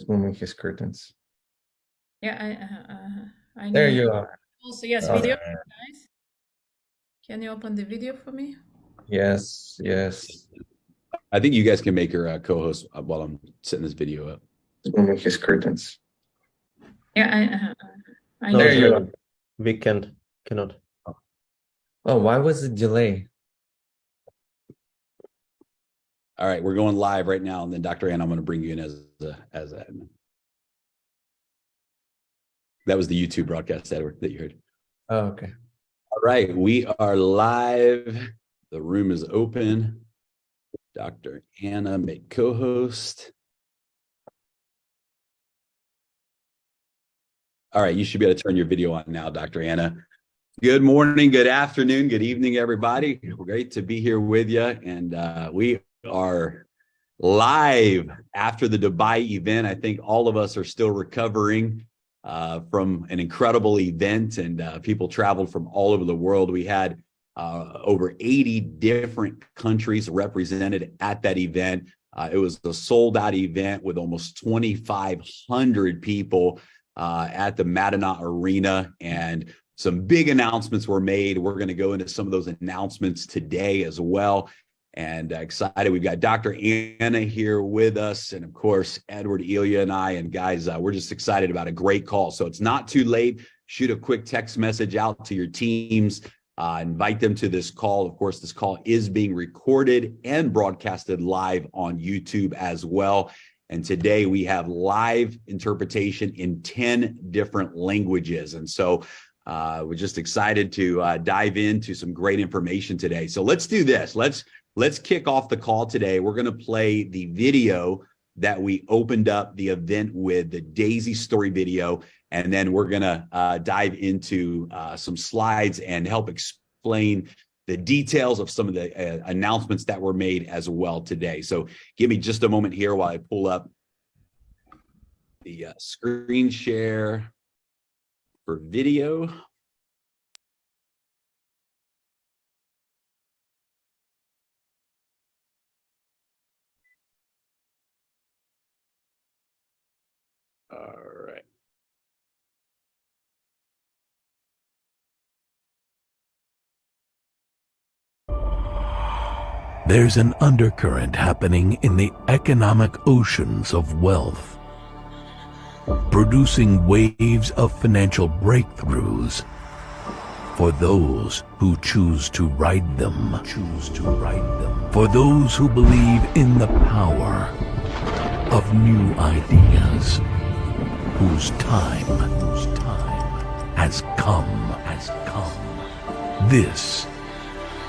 just moving his curtains. Yeah, I There need you are. also, yes, All video, right. guys. Can you open the video for me? Yes, yes. I think you guys can make her co-host while I'm setting this video up. Just moving his curtains. Yeah, I No, There need you are. we cannot. Oh, why was the delay? All right, we're going live right now, and then Dr. Ann, I'm going to bring you in as a. That was the YouTube broadcast, Edward, that you heard. Oh, okay. All right, we are live. The room is open. Dr. Anna, make co-host. All right, you should be able to turn your video on now, Dr. Anna. Good morning, good afternoon, good evening, everybody. Great to be here with you. And we are live after the Dubai event. I think all of us are still recovering from an incredible event, and people traveled from all over the world. We had over 80 different countries represented at that event. It was a sold-out event with almost 2,500 people at the Madinat Arena, and some big announcements were made. We're going to go into some of those announcements today as well. And excited. We've got Dr. Anna here with us, and of course, Edward, Ilya, and I. And guys, we're just excited about a great call. So it's not too late. Shoot a quick text message out to your teams. Invite them to this call. Of course, this call is being recorded and broadcasted live on YouTube as well. And today we have live interpretation in 10 different languages. And so we're just excited to dive into some great information today. So let's do this. Let's kick off the call today. We're going to play the video that we opened up the event with, the Daisy story video. And then we're going to dive into some slides and help explain the details of some of the announcements that were made as well today. So give me just a moment here while I pull up the screen share for video. All right. There's an undercurrent happening in the economic oceans of wealth, producing waves of financial breakthroughs for those who choose to ride them. For those who believe in the power of new ideas, whose time has come. This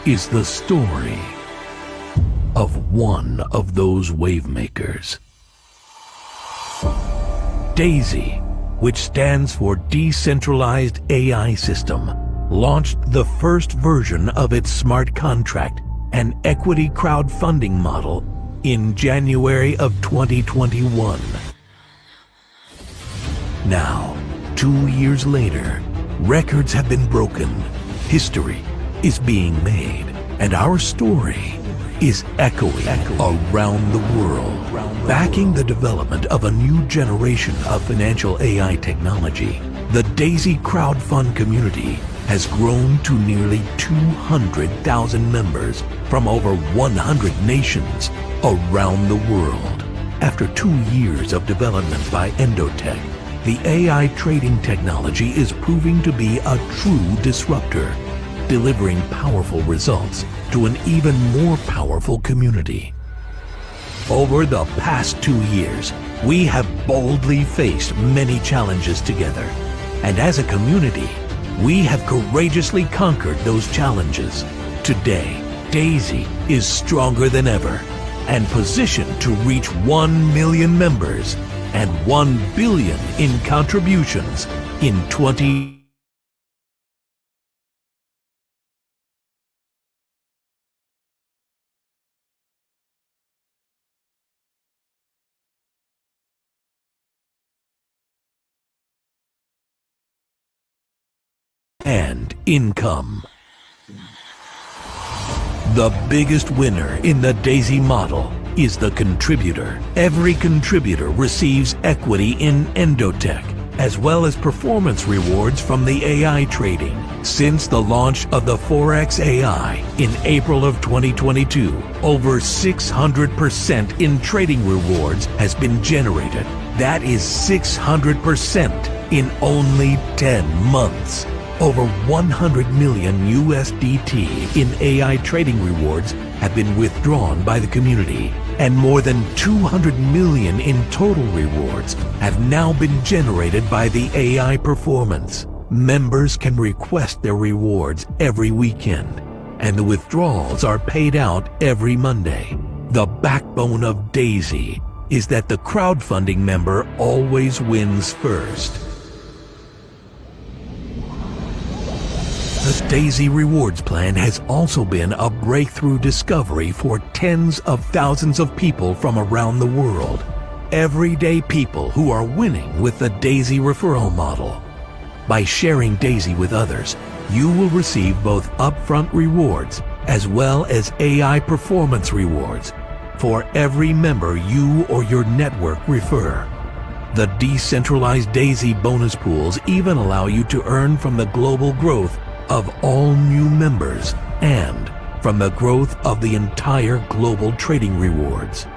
is the story of one of those wave makers. Daisy, which stands for Decentralized AI System, launched the first version of its smart contract and equity crowdfunding model in January of 2021. Now, 2 years later, records have been broken, history is being made, and our story is echoing around the world, backing the development of a new generation of financial AI technology. The Daisy crowdfund community has grown to nearly 200,000 members from over 100 nations around the world. After 2 years of development by Endotech, the AI trading technology is proving to be a true disruptor, delivering powerful results to an even more powerful community. Over the past 2 years, we have boldly faced many challenges together, and as a community, we have courageously conquered those challenges. Today, Daisy is stronger than ever and positioned to reach 1 million members and 1 billion in contributions in 20. And income. The biggest winner in the Daisy model is the contributor. Every contributor receives equity in Endotech, as well as performance rewards from the AI trading. Since the launch of the Forex AI in April of 2022, over 600% in trading rewards has been generated. That is 600% in only 10 months. Over 100 million USDT in AI trading rewards have been withdrawn by the community, and more than 200 million in total rewards have now been generated by the AI performance. Members can request their rewards every weekend, and the withdrawals are paid out every Monday. The backbone of Daisy is that the crowdfunding member always wins first. The Daisy Rewards Plan has also been a breakthrough discovery for tens of thousands of people from around the world. Everyday people who are winning with the Daisy referral model. By sharing Daisy with others, you will receive both upfront rewards as well as AI performance rewards for every member you or your network refer. The decentralized Daisy bonus pools even allow you to earn from the global growth of all new members and from the growth of the entire global trading rewards.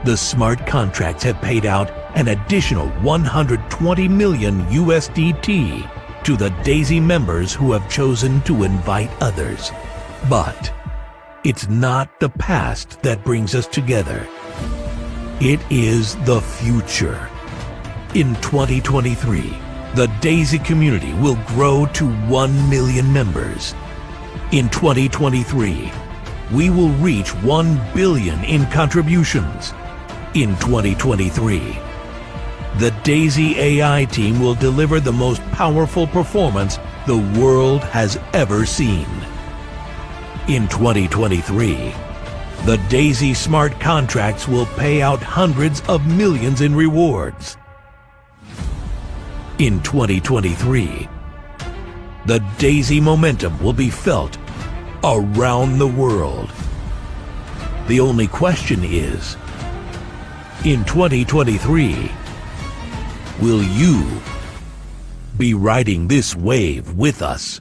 The smart contracts have paid out an additional 120 million USDT to the Daisy members who have chosen to invite others. But it's not the past that brings us together. It is the future. In 2023, the Daisy community will grow to 1 million members. In 2023, we will reach 1 billion in contributions. In 2023, the Daisy AI team will deliver the most powerful performance the world has ever seen. In 2023, the Daisy smart contracts will pay out hundreds of millions in rewards. In 2023, the Daisy momentum will be felt around the world. The only question is, in 2023, will you be riding this wave with us?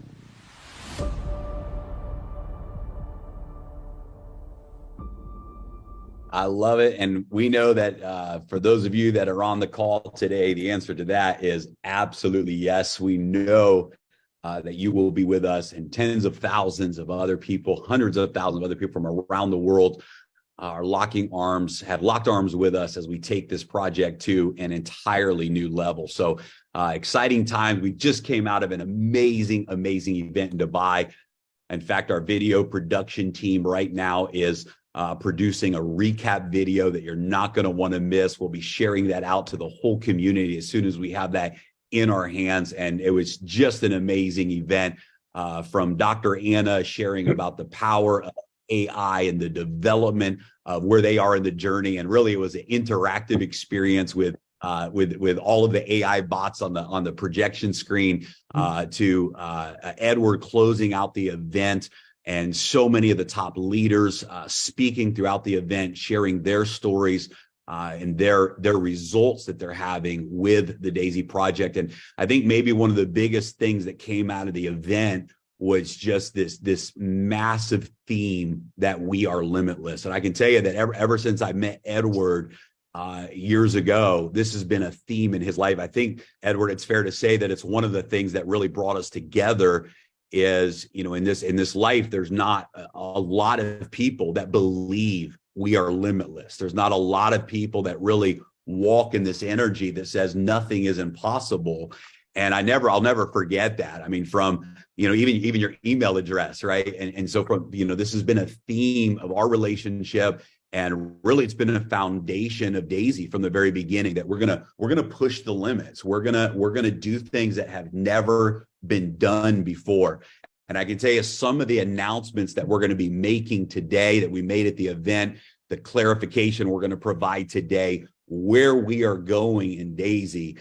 I love it. And we know that for those of you that are on the call today, the answer to that is absolutely yes. We know that you will be with us, and tens of thousands of other people, hundreds of thousands of other people from around the world are have locked arms with us as we take this project to an entirely new level. So exciting times. We just came out of an amazing event in Dubai. In fact, our video production team right now is producing a recap video that you're not going to want to miss. We'll be sharing that out to the whole community as soon as we have that in our hands. And it was just an amazing event from Dr. Anna sharing about the power of AI and the development of where they are in the journey. And really, it was an interactive experience with all of the AI bots on the projection screen to Edward closing out the event. And so many of the top leaders speaking throughout the event, sharing their stories and their results that they're having with the Daisy project. And I think maybe one of the biggest things that came out of the event was just this massive theme that we are limitless. And I can tell you that ever since I met Edward years ago, this has been a theme in his life. I think, Edward, it's fair to say that it's one of the things that really brought us together. Is, in this life, there's not a lot of people that believe we are limitless. There's not a lot of people that really walk in this energy that says nothing is impossible. And I'll never forget that. I mean, from, even your email address, right? And so from, this has been a theme of our relationship. And really, it's been a foundation of Daisy from the very beginning that we're gonna push the limits. We're gonna do things that have never been done before. And I can tell you some of the announcements that we're going to be making today, that we made at the event, the clarification we're going to provide today, where we are going in Daisy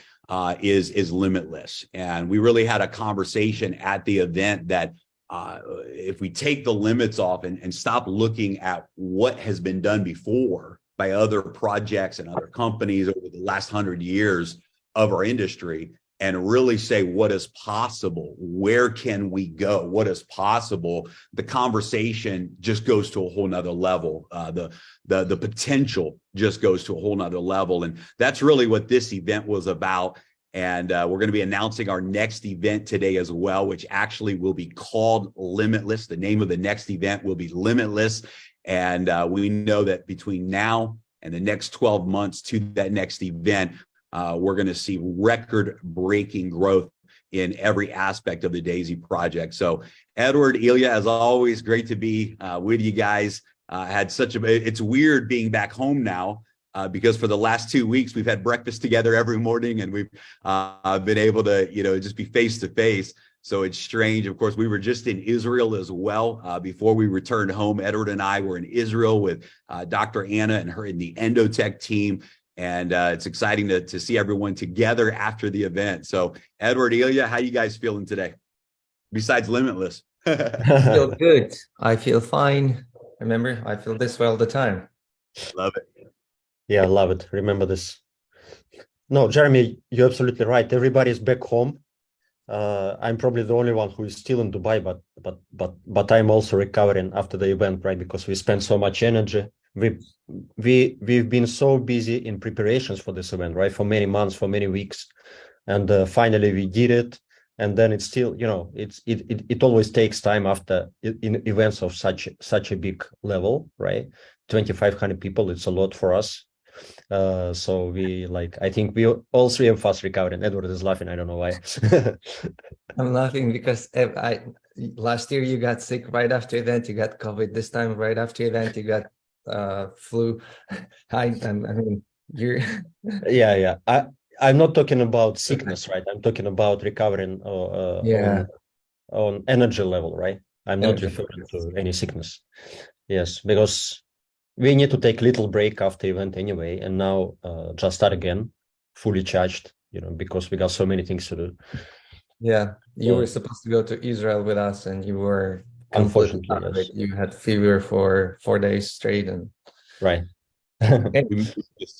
is limitless. And we really had a conversation at the event that if we take the limits off and stop looking at what has been done before by other projects and other companies over the last 100 years of our industry, and really say what is possible, where can we go, what is possible, the conversation just goes to a whole nother level. The potential just goes to a whole nother level. And that's really what this event was about. And we're going to be announcing our next event today as well, which actually will be called Limitless. The name of the next event will be Limitless. And we know that between now and the next 12 months to that next event, we're going to see record-breaking growth in every aspect of the DAISY project. So Edward, Ilya, as always, great to be with you guys. It's weird being back home now because for the last 2 weeks, we've had breakfast together every morning and we've been able to, just be face to face. So it's strange. Of course, we were just in Israel as well before we returned home. Edward and I were in Israel with Dr. Anna and her in the Endotech team. And it's exciting to see everyone together after the event. So Edward, Ilya, how you guys feeling today? Besides Limitless. I feel good. I feel fine. Remember, I feel this way all the time. Love it. Yeah, I love it. Remember this. No, Jeremy, you're absolutely right. Everybody's back home. I'm probably the only one who is still in Dubai, but I'm also recovering after the event, right? Because we spent so much energy. We've been so busy in preparations for this event, right? For many months, for many weeks, and finally we did it. And then it's still, it always takes time after in events of such a big level, right? 2,500 people, it's a lot for us. So I think we all three of us recovered, and Edward is laughing. I don't know why. I'm laughing because last year you got sick right after event, you got COVID. This time right after event, you got flu. You're yeah. I'm not talking about sickness, right? I'm talking about recovering on energy level, right? I'm not referring to any sickness. Yes, because we need to take a little break after event anyway, and now just start again, fully charged, because we got so many things to do. Yeah, you were supposed to go to Israel with us, and you were unfortunately, yes. You had fever for 4 days straight, and right.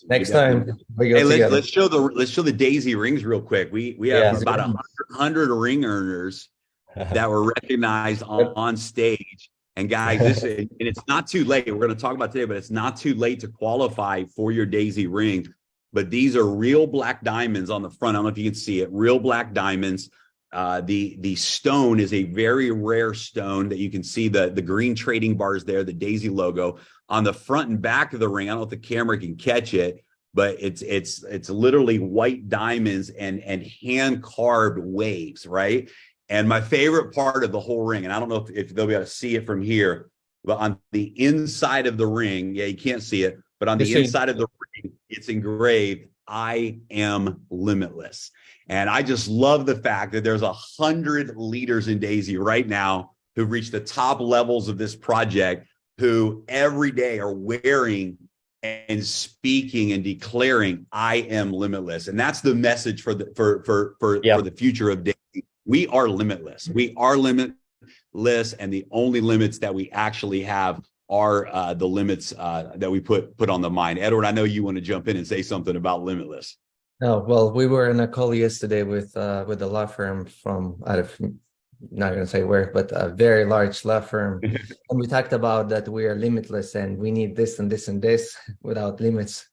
Next time we go together. Let's show the DAISY rings real quick. We have about 100 ring earners that were recognized on stage. And guys, and it's not too late. We're going to talk about today, but it's not too late to qualify for your DAISY ring. But these are real black diamonds on the front. I don't know if you can see it. Real black diamonds. The stone is a very rare stone that you can see the green trading bars there, the DAISY logo on the front and back of the ring. I don't know if the camera can catch it, but it's literally white diamonds and hand carved waves, right? And my favorite part of the whole ring, and I don't know if they'll be able to see it from here, but on the inside of the ring, you can't see it, but on the inside of the ring, it's engraved, "I am limitless." And I just love the fact that there's 100 leaders in DAISY right now who've reached the top levels of this project, who every day are wearing and speaking and declaring, "I am limitless." And that's the message for the future of DAISY. We are limitless. We are limitless, and the only limits that we actually have are the limits that we put on the mind. Edward, I know you want to jump in and say something about Limitless. Oh, well, we were in a call yesterday with a law firm from out of, not going to say where, but a very large law firm. And we talked about that we are limitless and we need this and this and this without limits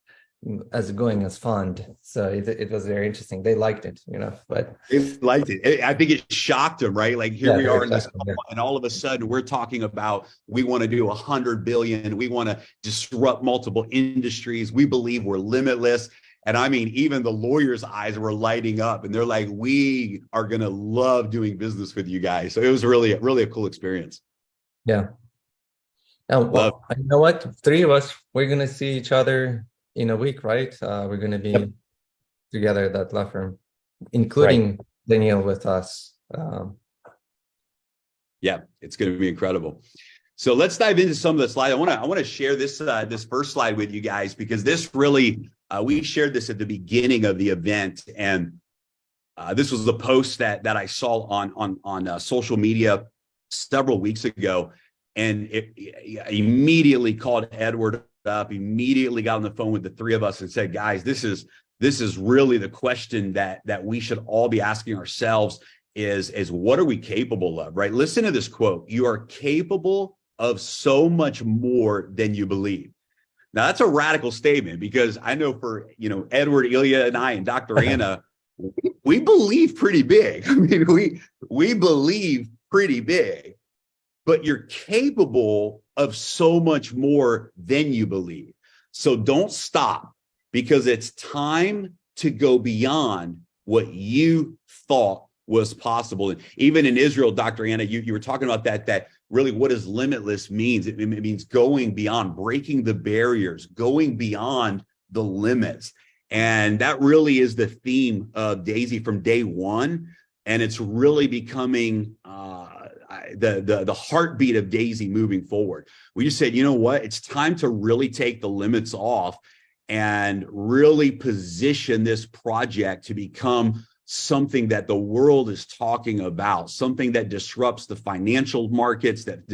as going as fund. So it was very interesting. They liked it, but they liked it. I think it shocked them, right? Like here we are in this call, and all of a sudden we're talking about, we want to do 100 billion. We want to disrupt multiple industries. We believe we're limitless. And I mean, even the lawyers' eyes were lighting up, and they're like, "We are going to love doing business with you guys." So it was really a cool experience. Yeah. Now, well, you know what? 3 of us, we're going to see each other in a week, right? We're going to be together at that law firm, including Daniel with us. Yeah, it's going to be incredible. So let's dive into some of the slides. I want to share this first slide with you guys, because this really we shared this at the beginning of the event, and this was the post that I saw on social media several weeks ago, and it immediately called Edward up, immediately got on the phone with the three of us and said, guys, this is really the question that we should all be asking ourselves is what are we capable of, right? Listen to this quote. You are capable of so much more than you believe. Now that's a radical statement, because I know for, Edward, Ilya, and I, and Dr. Anna, we believe pretty big. I mean, we believe pretty big, but you're capable of so much more than you believe. So don't stop, because it's time to go beyond what you thought was possible. And even in Israel, Dr. Anna, you were talking about that really what does limitless means. It means going beyond, breaking the barriers, going beyond the limits. And that really is the theme of Daisy from day one. And it's really becoming the heartbeat of Daisy moving forward. We just said, you know what? It's time to really take the limits off and really position this project to become something that the world is talking about, something that disrupts the financial markets, that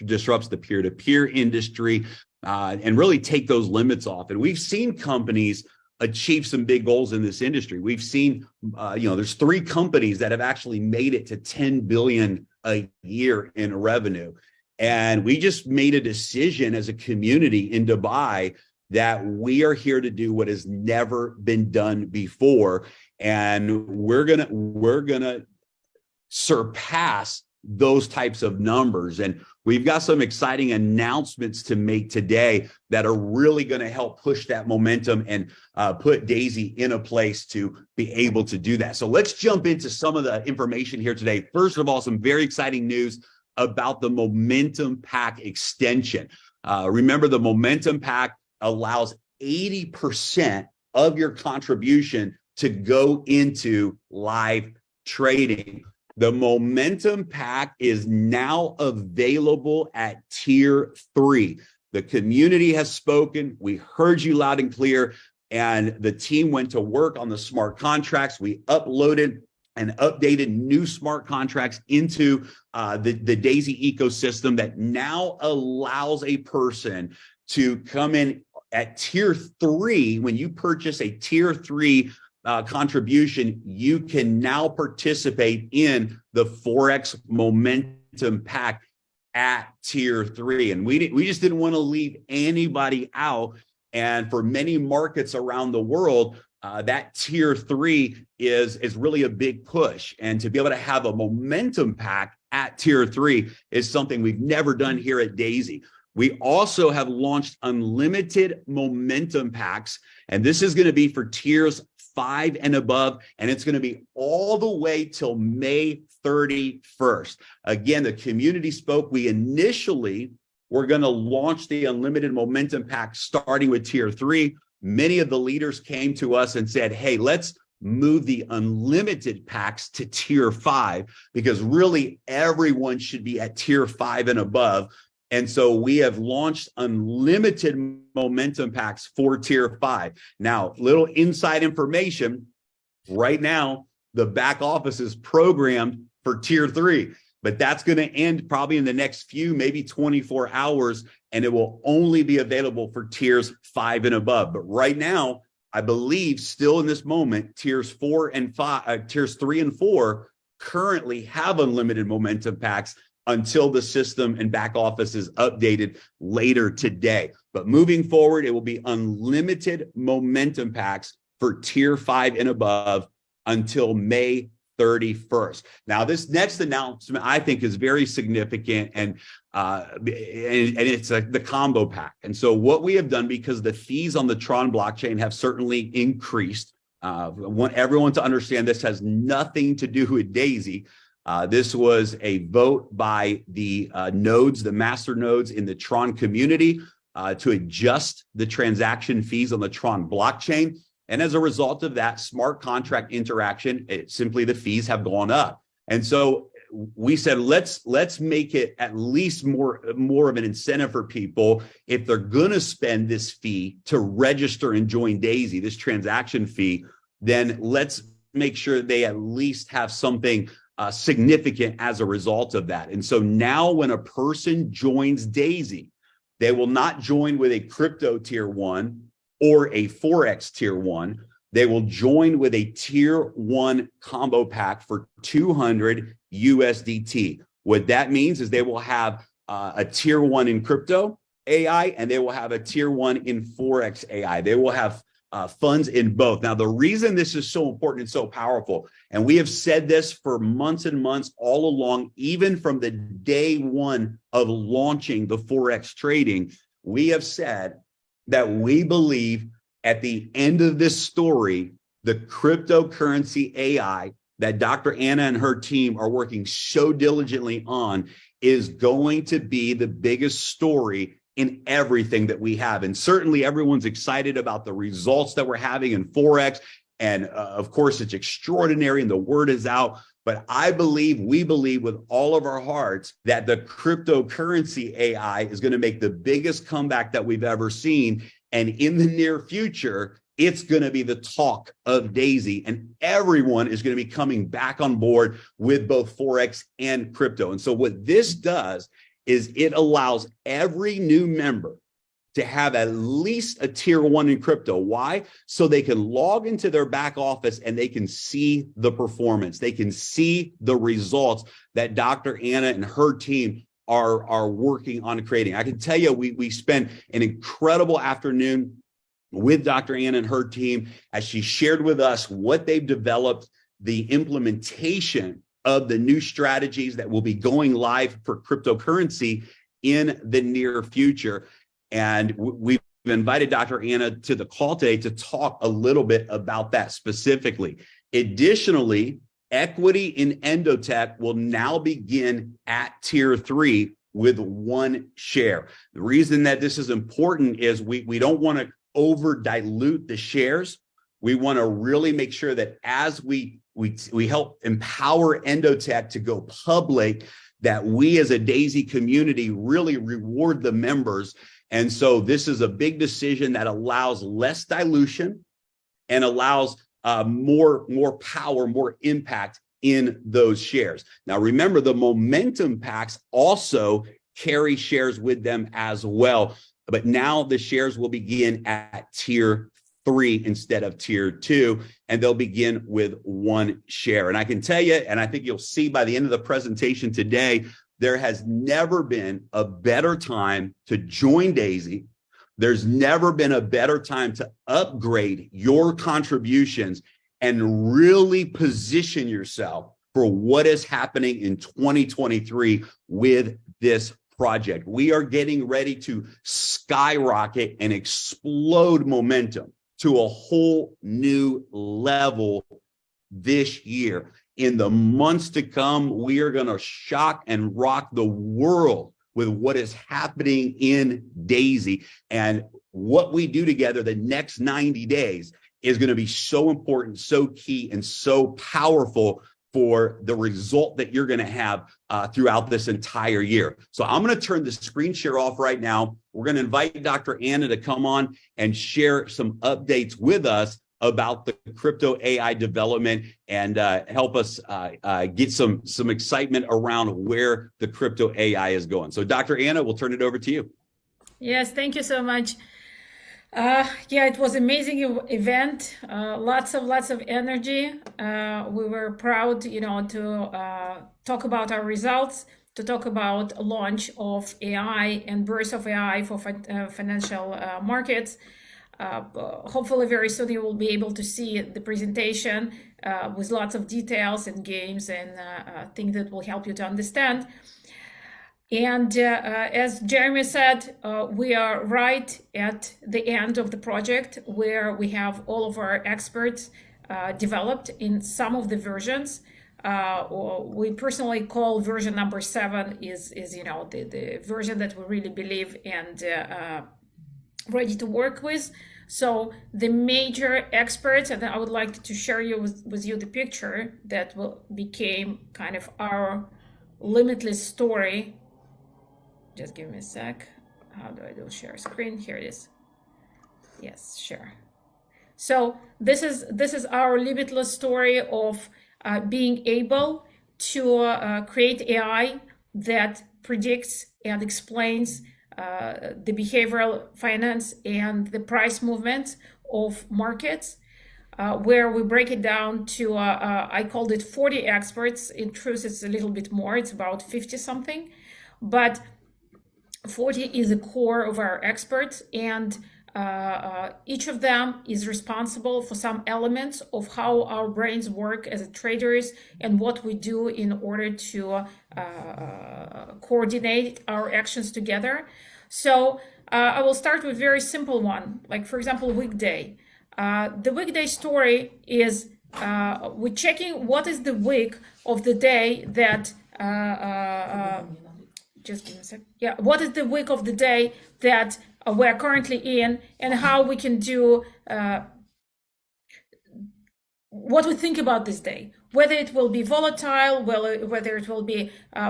disrupts the peer-to-peer industry, and really take those limits off. And we've seen companies achieve some big goals in this industry. We've seen, there's 3 companies that have actually made it to 10 billion a year in revenue. And we just made a decision as a community in Dubai that we are here to do what has never been done before. And we're gonna surpass those types of numbers. And we've got some exciting announcements to make today that are really going to help push that momentum and put Daisy in a place to be able to do that. So let's jump into some of the information here today. First of all, some very exciting news about the Momentum Pack extension. Remember, the Momentum Pack allows 80% of your contribution to go into live trading. The Momentum Pack is now available at Tier 3. The community has spoken. We heard you loud and clear, and the team went to work on the smart contracts. We uploaded and updated new smart contracts into the Daisy ecosystem that now allows a person to come in at Tier 3. When you purchase a Tier 3 contribution, you can now participate in the Forex Momentum Pack at Tier 3. And we just didn't want to leave anybody out. And for many markets around the world, that Tier 3 is really a big push. And to be able to have a Momentum Pack at Tier 3 is something we've never done here at Daisy. We also have launched unlimited Momentum Packs, and this is going to be for tiers 5 and above, and it's going to be all the way till May 31st. Again, the community spoke. We initially were going to launch the unlimited Momentum Pack starting with Tier 3. Many of the leaders came to us and said, hey, let's move the unlimited packs to Tier 5, because really everyone should be at Tier 5 and above. And so we have launched unlimited Momentum Packs for Tier 5. Now, little inside information, right now, the back office is programmed for Tier 3, but that's going to end probably in the next few, maybe 24 hours, and it will only be available for Tiers 5 and above. But right now, I believe still in this moment, Tiers 3 and 4 currently have unlimited Momentum Packs until the system and back office is updated later today. But moving forward, it will be unlimited Momentum Packs for Tier 5 and above until May 31st. Now, this next announcement I think is very significant, and it's the combo pack. And so what we have done, because the fees on the Tron blockchain have certainly increased, I want everyone to understand this has nothing to do with Daisy. This was a vote by the nodes, the master nodes in the Tron community to adjust the transaction fees on the Tron blockchain. And as a result of that smart contract interaction, the fees have gone up. And so we said, let's make it at least more of an incentive for people if they're going to spend this fee to register and join Daisy, this transaction fee, then let's make sure they at least have something significant as a result of that. And so now when a person joins Daisy, They will not join with a crypto tier 1 or a Forex tier 1. They will join with a tier 1 combo pack for 200 USDT. What that means is they will have a tier 1 in crypto AI, and they will have a tier 1 in Forex AI. They will have funds in both. Now, the reason this is so important and so powerful, and we have said this for months and months all along, even from the day one of launching the Forex trading, we have said that we believe at the end of this story, the cryptocurrency AI that Dr. Anna and her team are working so diligently on is going to be the biggest story in everything that we have. And certainly everyone's excited about the results that we're having in Forex. And of course, it's extraordinary and the word is out. But we believe with all of our hearts that the cryptocurrency AI is going to make the biggest comeback that we've ever seen. And in the near future, it's going to be the talk of Daisy, and everyone is going to be coming back on board with both Forex and crypto. And so what this does is it allows every new member to have at least a tier 1 in crypto. Why? So they can log into their back office and they can see the performance. They can see the results that Dr. Anna and her team are working on creating. I can tell you, we spent an incredible afternoon with Dr. Anna and her team as she shared with us what they've developed, the implementation of the new strategies that will be going live for cryptocurrency in the near future. And we've invited Dr. Anna to the call today to talk a little bit about that specifically. Additionally, equity in Endotech will now begin at tier 3 with 1 share. The reason that this is important is we don't want to over dilute the shares. We want to really make sure that as we help empower Endotech to go public, that we as a Daisy community really reward the members. And so this is a big decision that allows less dilution and allows more power, more impact in those shares. Now, remember, the momentum packs also carry shares with them as well. But now the shares will begin at tier 3 instead of tier 2, and they'll begin with 1 share. And I can tell you, and I think you'll see by the end of the presentation today, there has never been a better time to join Daisy. There's never been a better time to upgrade your contributions and really position yourself for what is happening in 2023 with this project. We are getting ready to skyrocket and explode momentum to a whole new level this year. In the months to come, we are going to shock and rock the world with what is happening in Daisy. And what we do together the next 90 days is going to be so important, so key, and so powerful for the result that you're going to have throughout this entire year. So I'm going to turn the screen share off right now. We're going to invite Dr. Anna to come on and share some updates with us about the crypto AI development and help us get some excitement around where the crypto AI is going. So Dr. Anna, we'll turn it over to you. Yes, thank you so much. Yeah, it was amazing event. Lots of energy. We were proud, to talk about our results, to talk about launch of AI and birth of AI for financial markets. Hopefully very soon you will be able to see the presentation with lots of details and games and things that will help you to understand. And as Jeremy said, we are right at the end of the project where we have all of our experts developed in some of the versions. We personally call version number 7 is the version that we really believe and ready to work with. So the major experts, and I would like to share with you the picture that became kind of our limitless story. Just give me a sec. How do I do share screen? Here it is. Yes, share. So this is our limitless story of being able to create AI that predicts and explains the behavioral finance and the price movements of markets, where we break it down to, I called it 40 experts. In truth, it's a little bit more. It's about 50 something, but 40 is the core of our experts, and each of them is responsible for some elements of how our brains work as traders and what we do in order to coordinate our actions together. So I will start with a very simple one, like for example, weekday. The weekday story is we're checking what is the week of the day that just give me a sec. Yeah, what is the week of the day that we're currently in, and how we can do what we think about this day, whether it will be volatile, whether it will be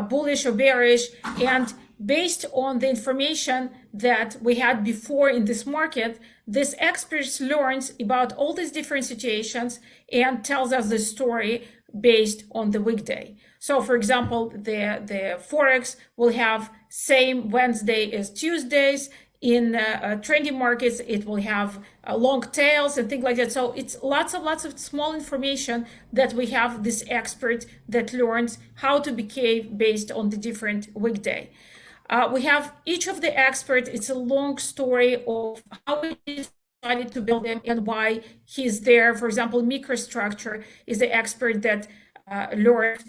bullish or bearish. And based on the information that we had before in this market, this expert learns about all these different situations and tells us the story based on the weekday. So for example, the Forex will have same Wednesday as Tuesdays. In trending markets, it will have long tails and things like that. So it's lots of small information that we have this expert that learns how to behave based on the different weekday. We have each of the experts. It's a long story of how we decided to build them and why he's there. For example, microstructure is the expert that learns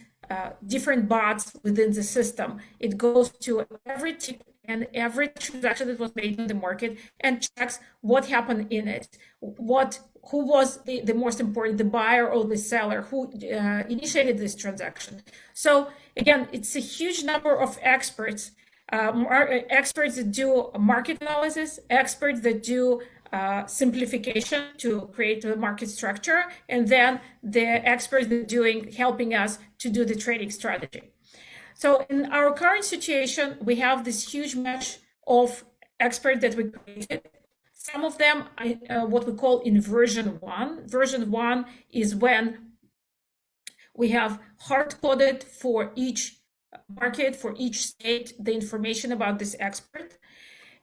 different bots within the system. It goes to every tip and every transaction that was made in the market and checks what happened in it, who was the most important, the buyer or the seller, who initiated this transaction. So again, it's a huge number of experts, experts that do market analysis, experts that do simplification to create the market structure, and then the experts that are helping us to do the trading strategy. So in our current situation, we have this huge mesh of experts that we created. Some of them, what we call in version 1. Version 1 is when we have hard-coded for each market, for each state, the information about this expert.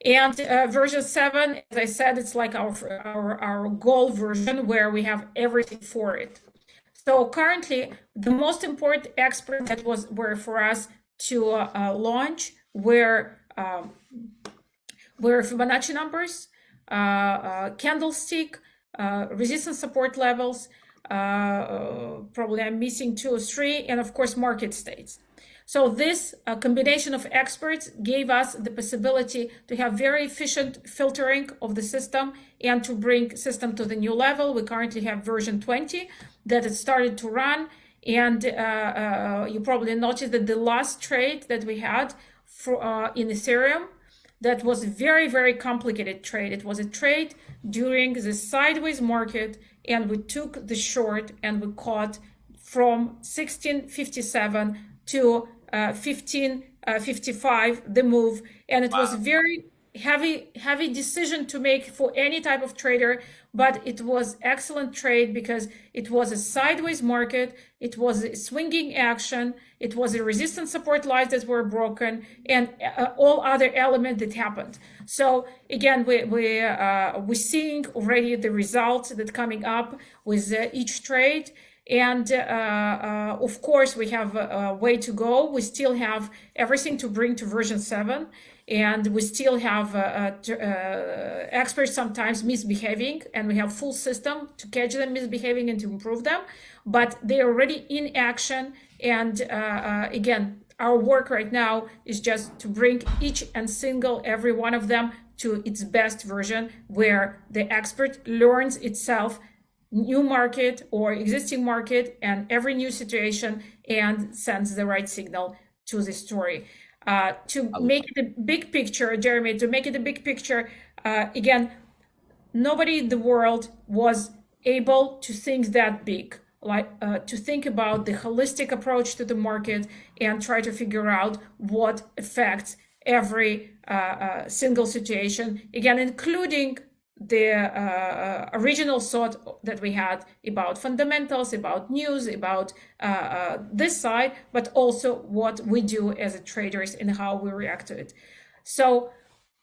And version 7, as I said, it's like our goal version where we have everything for it. So currently, the most important expert that were for us to launch were Fibonacci numbers, candlestick, resistance support levels, probably I'm missing 2 or 3, and of course market states. So this combination of experts gave us the possibility to have very efficient filtering of the system and to bring system to the new level. We currently have version 20 that it started to run. And you probably noticed that the last trade that we had in Ethereum, that was a very, very complicated trade. It was a trade during the sideways market, and we took the short and we caught from 1657 to 1555 the move, and it was very heavy decision to make for any type of trader, but it was excellent trade because it was a sideways market, it was a swinging action, it was a resistance support lines that were broken, and all other elements that happened. So again, we're seeing already the results that coming up with each trade. And of course, we have a way to go. We still have everything to bring to version 7, and we still have experts sometimes misbehaving, and we have full system to catch them misbehaving and to improve them. But they're already in action. And again, our work right now is just to bring each and every one of them to its best version, where the expert learns itself new market or existing market and every new situation and sends the right signal to the story. To make it a big picture, Jeremy, to make it a big picture, again, nobody in the world was able to think that big, like to think about the holistic approach to the market and try to figure out what affects every single situation, again, including the original thought that we had about fundamentals, about news, about this side, but also what we do as traders and how we react to it. So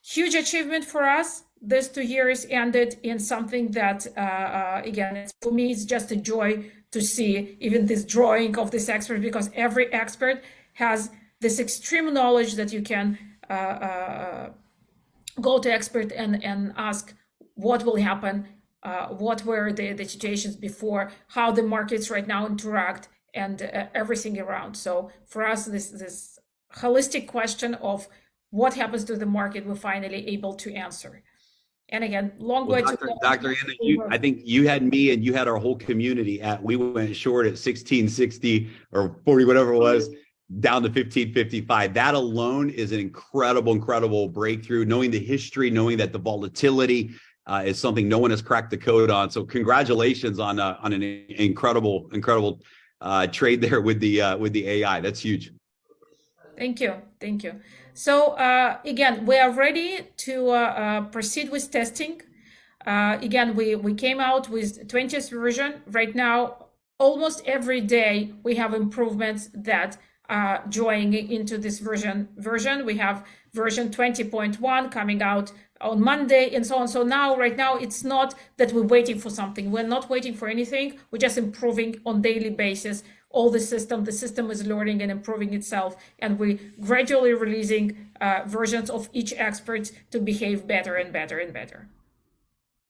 huge achievement for us. This 2 years ended in something that, again, for me, it's just a joy to see even this drawing of this expert, because every expert has this extreme knowledge that you can go to expert and ask what will happen, what were the situations before, how the markets right now interact, and everything around. So for us, this holistic question of what happens to the market, we're finally able to answer. And again, long way to go. Dr. Anna, I think you had me and you had our whole community we went short at 1660 or 40, whatever it was, down to 1555. That alone is an incredible breakthrough. Knowing the history, knowing that the volatility is something no one has cracked the code on. So congratulations on an incredible trade there with the AI. That's huge. Thank you. So again, we are ready to proceed with testing. Again, we came out with 20th version. Right now, almost every day we have improvements that are joining into this version. We have version 20.1 coming out on Monday and so on. So now, right now, it's not that we're waiting for something. We're not waiting for anything. We're just improving on daily basis. All the system is learning and improving itself, and we're gradually releasing versions of each expert to behave better and better and better.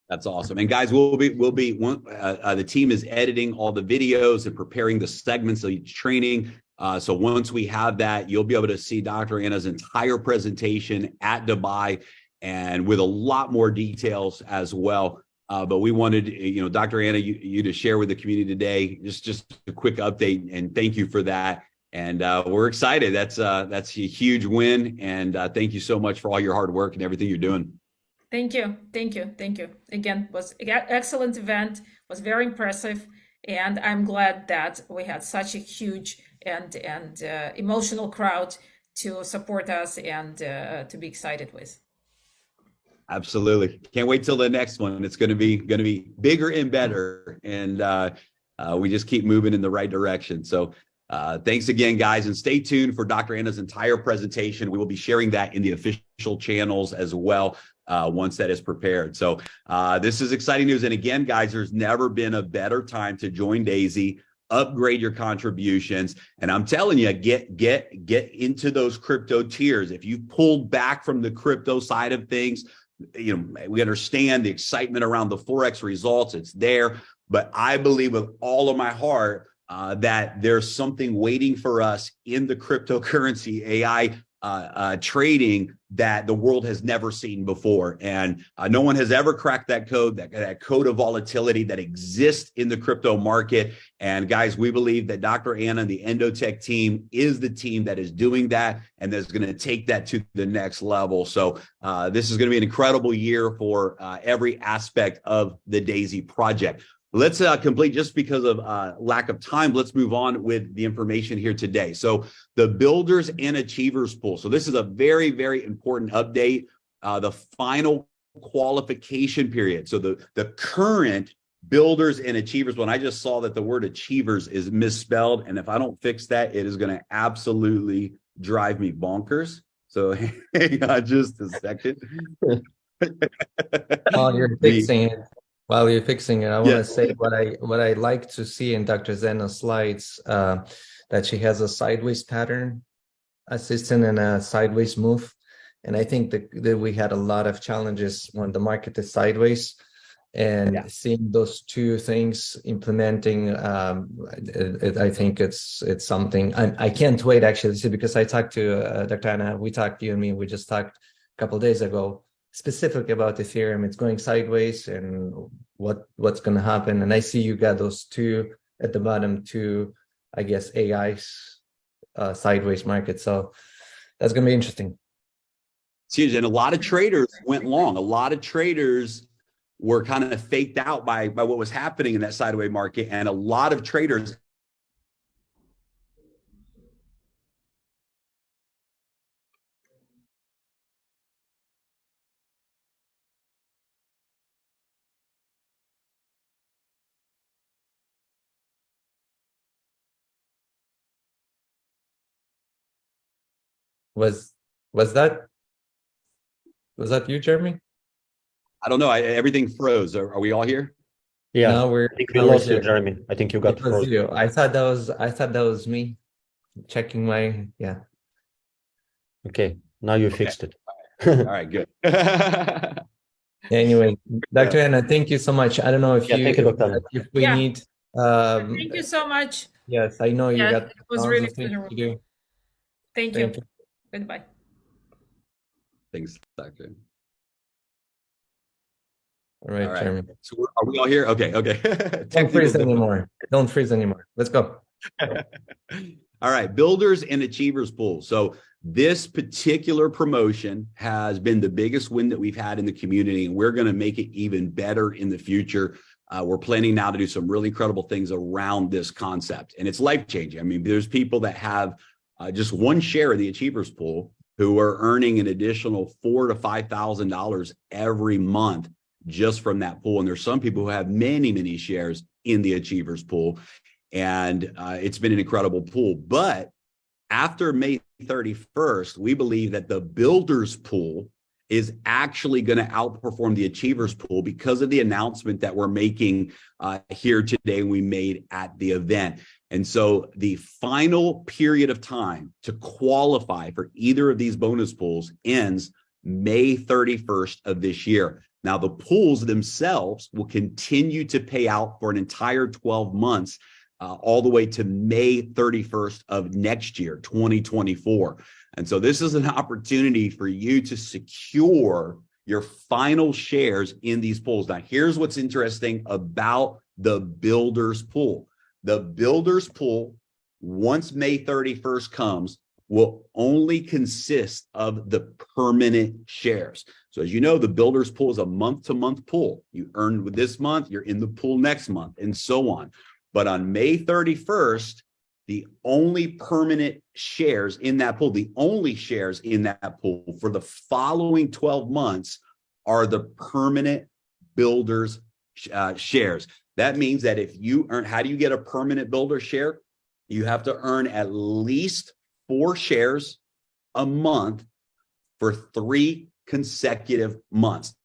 That's awesome. And guys, the team is editing all the videos and preparing the segments of each training. So once we have that, you'll be able to see Dr. Anna's entire presentation at Dubai, and with a lot more details as well. But we wanted, Dr. Anna, you to share with the community today, just a quick update, and thank you for that. And we're excited. That's a huge win. And thank you so much for all your hard work and everything you're doing. Thank you. Again, was an excellent event, was very impressive. And I'm glad that we had such a huge and emotional crowd to support us and to be excited with. Absolutely. Can't wait till the next one. It's going to be bigger and better. And we just keep moving in the right direction. So thanks again, guys. And stay tuned for Dr. Anna's entire presentation. We will be sharing that in the official channels as well once that is prepared. So this is exciting news. And again, guys, there's never been a better time to join Daisy. Upgrade your contributions. And I'm telling you, get into those crypto tiers. If you've pulled back from the crypto side of things, we understand the excitement around the Forex results. It's there. But I believe with all of my heart that there's something waiting for us in the cryptocurrency AI trading that the world has never seen before. And no one has ever cracked that code, that code of volatility that exists in the crypto market. And guys, we believe that Dr. Anna and the Endotech team is the team that is doing that and that's going to take that to the next level. So this is going to be an incredible year for every aspect of the Daisy project. Let's complete, just because of lack of time, let's move on with the information here today. So the Builders and Achievers pool. So this is a very, very important update. The final qualification period. So the current Builders and Achievers one, I just saw that the word Achievers is misspelled. And if I don't fix that, it is going to absolutely drive me bonkers. So hang on just a second. While you're fixing it, I want to say what I like to see in Dr. Zena's slides, that she has a sideways pattern assistant and a sideways move. And I think that we had a lot of challenges when the market is sideways, and seeing those two things implementing, I think it's something. I can't wait actually, because I talked to Dr. Anna, you and me, we just talked a couple of days ago specific about Ethereum. It's going sideways, and what's going to happen. And I see you got those two at the bottom, two, I guess, AI's sideways market. So that's going to be interesting. It's huge. And a lot of traders went long. A lot of traders were kind of faked out by what was happening in that sideways market. And a lot of traders Was that Was that you, Jeremy? I don't know. Everything froze. Are we all here? Yeah, No, I think we now we're lost you, here. Jeremy. I think you got It was frozen. you. I thought that was me checking my, yeah. Okay, now you Okay. fixed it. All right, good. Anyway, Dr. Anna, thank you so much. I don't know if Yeah, thank you, Dr. Anna. if we Yeah. need, Thank you so much. yes, I know you Yeah, got it was tons really of things good. to do. Thank you. Thank you. Goodbye. Thanks, Doctor. All right, All right. Jeremy. So are we all here? Okay. Okay. Don't freeze Technical anymore. Don't freeze anymore. Let's go. All right, Builders and Achievers Pool. So this particular promotion has been the biggest win that we've had in the community, and we're going to make it even better in the future. We're planning now to do some really incredible things around this concept, and it's life-changing. I mean, there's people that have just one share of the Achievers Pool who are earning an additional $4,000 to $5,000 every month just from that pool. And there's some people who have many, many shares in the Achievers Pool. And it's been an incredible pool. But after May 31st, we believe that the Builders Pool is actually going to outperform the Achievers Pool because of the announcement that we're making here today, we made at the event. And so the final period of time to qualify for either of these bonus pools ends May 31st of this year. Now, the pools themselves will continue to pay out for an entire 12 months, all the way to May 31st of next year, 2024. And so this is an opportunity for you to secure your final shares in these pools. Now, here's what's interesting about the Builders Pool. The Builders Pool, once May 31st comes, will only consist of the permanent shares. So as you know, the Builders Pool is a month-to-month pool. You earn with this month, you're in the pool next month, and so on. But on May 31st, the only permanent shares in that pool, the only shares in that pool for the following 12 months are the permanent Builders shares. That means that if you earn, how do you get a permanent Builder share? You have to earn at least 4 shares a month for 3 consecutive months.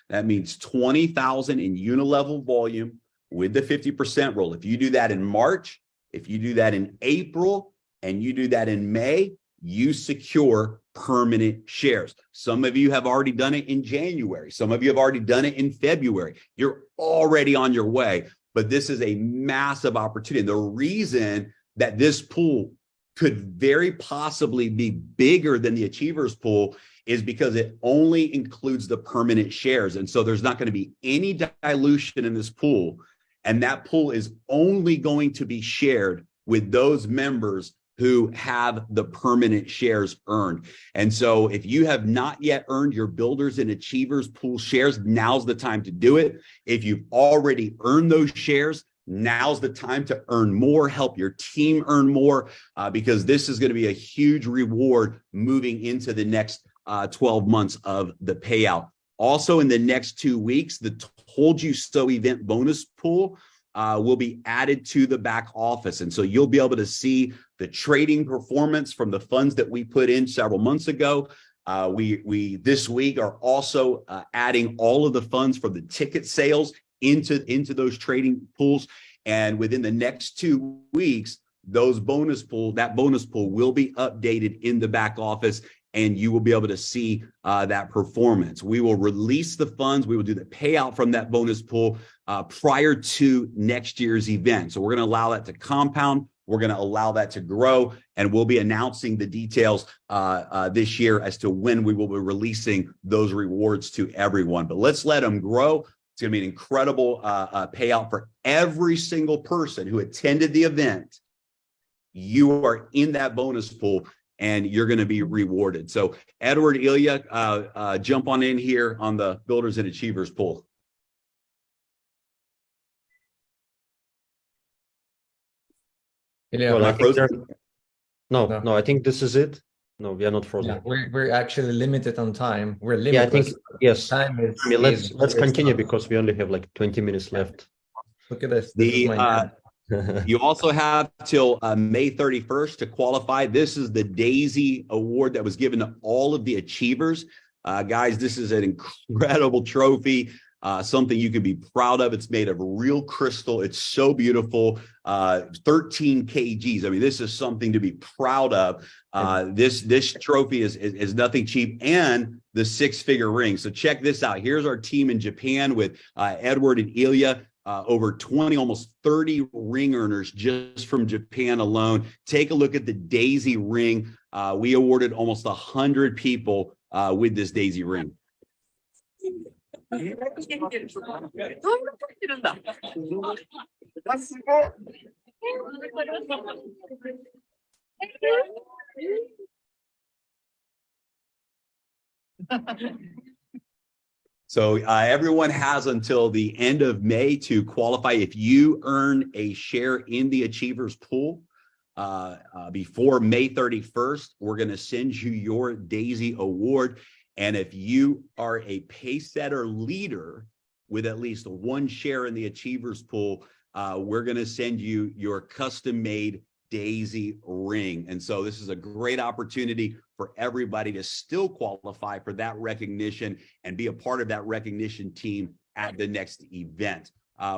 That means 20,000 in unilevel volume with the 50% rule. If you do that in March, if you do that in April, and you do that in May, you secure permanent shares. Some of you have already done it in January. Some of you have already done it in February. You're already on your way, but this is a massive opportunity. The reason that this pool could very possibly be bigger than the Achievers Pool is because it only includes the permanent shares. And so there's not going to be any dilution in this pool. And that pool is only going to be shared with those members who have the permanent shares earned. And so if you have not yet earned your Builders and Achievers Pool shares, now's the time to do it. If you've already earned those shares, now's the time to earn more, help your team earn more, because this is going to be a huge reward moving into the next 12 months of the payout. Also, in the next 2 weeks, the Told You So event bonus pool will be added to the back office. And so you'll be able to see the trading performance from the funds that we put in several months ago. We this week are also adding all of the funds from the ticket sales into those trading pools. And within the next 2 weeks, that bonus pool will be updated in the back office, and you will be able to see that performance. We will release the funds. We will do the payout from that bonus pool prior to next year's event. So we're going to allow that to compound. We're going to allow that to grow, and we'll be announcing the details this year as to when we will be releasing those rewards to everyone. But let's let them grow. It's going to be an incredible payout for every single person who attended the event. You are in that bonus pool, and you're going to be rewarded. So Edward, Ilya, jump on in here on the Builders and Achievers pool. Ilya, Well, I I think frozen? no, I think this is it. No, we are not frozen. yeah, we're actually limited on time. We're Yeah, I limited. think yes. Time is. I mean, let's is continue tough. because we only have like 20 minutes left. Look at this. This is my hand. You also have till May 31st to qualify. This is the Daisy Award that was given to all of the achievers. Guys, this is an incredible trophy. Something you can be proud of. It's made of real crystal. It's so beautiful. 13 kgs. I mean, this is something to be proud of. This trophy is nothing cheap, and the 6-figure ring. So check this out. Here's our team in Japan with Edward and Ilya. Over 20, almost 30 ring earners just from Japan alone. Take a look at the Daisy ring. We awarded almost 100 people with this Daisy ring. So everyone has until the end of May to qualify. If you earn a share in the Achievers pool before May 31st, we're going to send you your Daisy Award. And if you are a Pacesetter leader with at least 1 share in the Achievers pool, we're going to send you your custom-made Daisy ring. And so this is a great opportunity for everybody to still qualify for that recognition and be a part of that recognition team at the next event.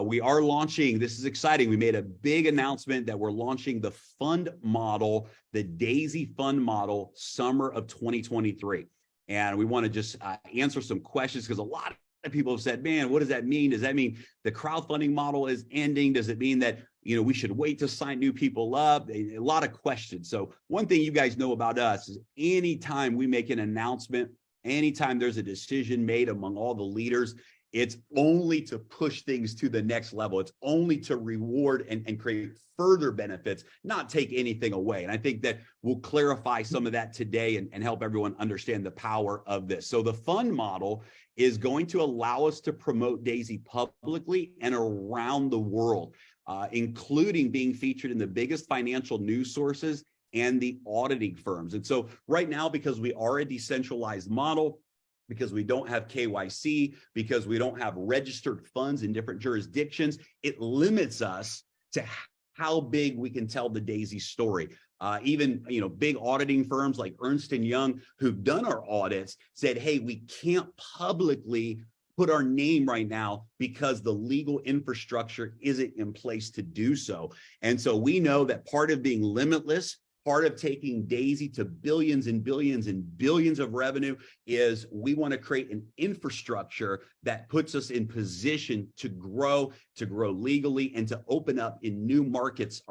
We are launching, this is exciting. We made a big announcement that we're launching the fund model, the Daisy fund model, summer of 2023. And we want to just answer some questions, because a lot of people have said, man, what does that mean? Does that mean the crowdfunding model is ending? Does it mean that, you know, we should wait to sign new people up? A lot of questions. So one thing you guys know about us is anytime we make an announcement, anytime there's a decision made among all the leaders, it's only to push things to the next level. It's only to reward and create further benefits, not take anything away. And I think that we'll clarify some of that today and help everyone understand the power of this. So the fund model is going to allow us to promote Daisy publicly and around the world, including being featured in the biggest financial news sources and the auditing firms. And so right now, because we are a decentralized model, because we don't have KYC, because we don't have registered funds in different jurisdictions, it limits us to how big we can tell the Daisy story. Even, you know, big auditing firms like Ernst & Young, who've done our audits, said, hey, we can't publicly put our name right now because the legal infrastructure isn't in place to do so. And so we know that part of being limitless, part of taking Daisy to billions and billions and billions of revenue, is we want to create an infrastructure that puts us in position to grow legally, and to open up in new markets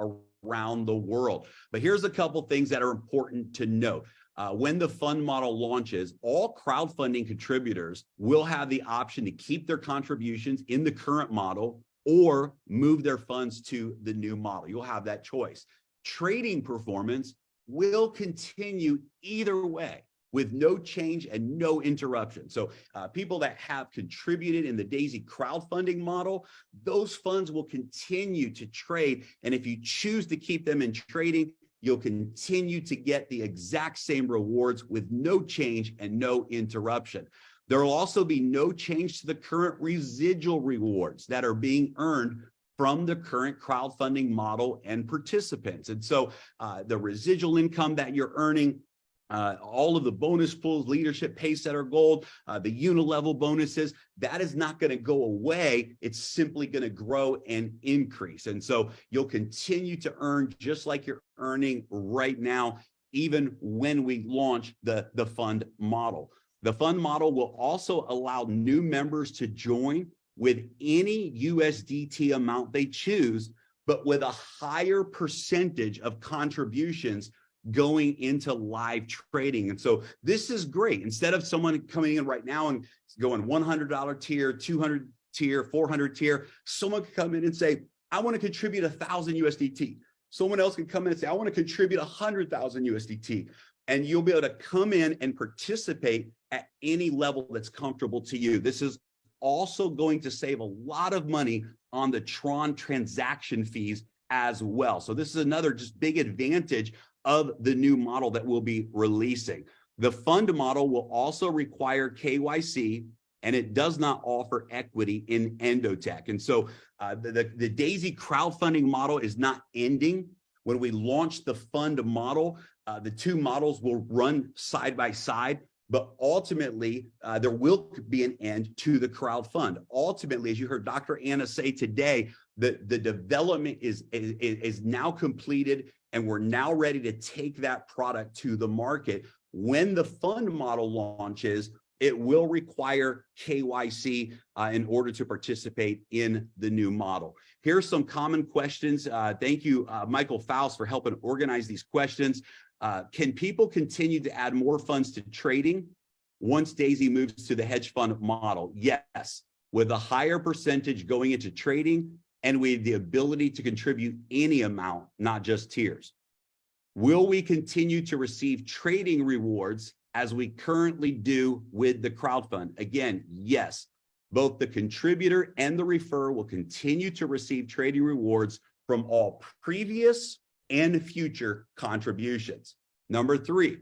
around the world. But here's a couple things that are important to note. When the fund model launches, all crowdfunding contributors will have the option to keep their contributions in the current model or move their funds to the new model. You'll have that choice. Trading performance will continue either way, with no change and no interruption. So people that have contributed in the Daisy crowdfunding model, those funds will continue to trade. And if you choose to keep them in trading, you'll continue to get the exact same rewards with no change and no interruption. There will also be no change to the current residual rewards that are being earned from the current crowdfunding model and participants. And so the residual income that you're earning, all of the bonus pools, leadership, Pacesetter Gold, the unilevel bonuses, that is not going to go away. It's simply going to grow and increase. And so you'll continue to earn just like you're earning right now, even when we launch the fund model. The fund model will also allow new members to join with any USDT amount they choose, but with a higher percentage of contributions going into live trading. And so this is great. Instead of someone coming in right now and going $100 tier, 200 tier, 400 tier, someone could come in and say, I want to contribute 1,000 USDT. Someone else can come in and say, I want to contribute 100,000 USDT. And you'll be able to come in and participate at any level that's comfortable to you. This is also going to save a lot of money on the Tron transaction fees as well. So this is another just big advantage of the new model that we'll be releasing. The fund model will also require KYC, and it does not offer equity in Endotech. And so the Daisy crowdfunding model is not ending. When we launch the fund model, the two models will run side by side. but ultimately there will be an end to the crowdfund. Ultimately, as you heard Dr. Anna say today, the development is now completed, and we're now ready to take that product to the market. When the fund model launches, it will require KYC in order to participate in the new model. Here's some common questions. Thank you, Michael Faust, for helping organize these questions. Can people continue to add more funds to trading once Daisy moves to the hedge fund model? Yes, with a higher percentage going into trading and with the ability to contribute any amount, not just tiers. Will we continue to receive trading rewards as we currently do with the crowdfund? Again, yes, both the contributor and the referrer will continue to receive trading rewards from all previous and future contributions. Number 3,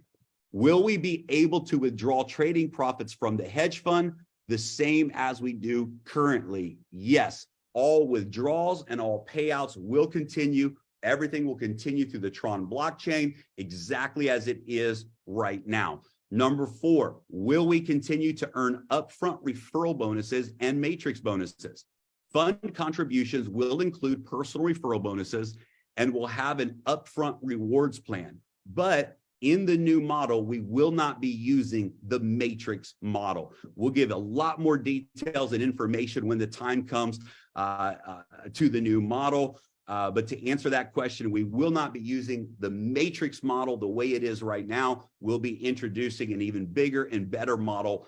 will we be able to withdraw trading profits from the hedge fund the same as we do currently? Yes, all withdrawals and all payouts will continue. Everything will continue through the Tron blockchain exactly as it is right now. Number 4, will we continue to earn upfront referral bonuses and matrix bonuses? Fund contributions will include personal referral bonuses and will have an upfront rewards plan. But in the new model, we will not be using the matrix model. We'll give a lot more details and information when the time comes to the new model. But to answer that question, we will not be using the matrix model the way it is right now. We'll be introducing an even bigger and better model